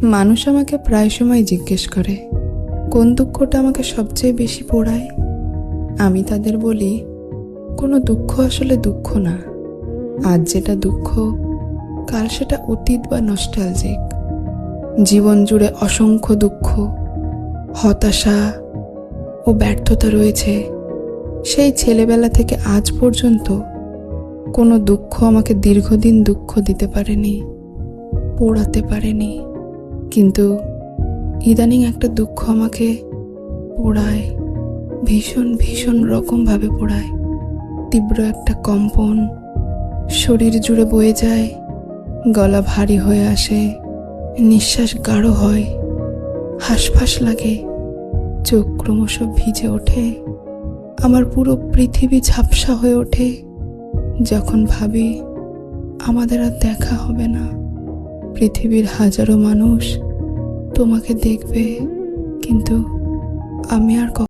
মানুষ আমাকে প্রায় সময় জিজ্ঞেস করে কোন দুঃখটা আমাকে সবচেয়ে বেশি পোড়ায়। আমি তাদের বলি, কোনো দুঃখ আসলে দুঃখ না। আজ যেটা দুঃখ, কাল সেটা অতীত বা নস্টালজিক। জীবন জুড়ে অসংখ্য দুঃখ, হতাশা ও ব্যর্থতা রয়েছে। সেই ছেলেবেলা থেকে আজ পর্যন্ত কোনো দুঃখ আমাকে দীর্ঘদিন দুঃখ দিতে পারেনি, পোড়াতে পারেনি। কিন্তু ইদানিং একটা দুঃখ আমাকে পোড়ায়, ভীষণ ভীষণ রকমভাবে পোড়ায়। তীব্র একটা কম্পন শরীর জুড়ে বয়ে যায়, গলা ভারী হয়ে আসে, নিঃশ্বাস গাঢ় হয়, হাঁসফাঁস লাগে, চোখ ক্রমশ ভিজে ওঠে, আমার পুরো পৃথিবী ঝাপসা হয়ে ওঠে যখন ভাবি আমাদের আর দেখা হবে না। পৃথিবীর হাজারো মানুষ তোমাকে দেখবে, কিন্তু আমি আর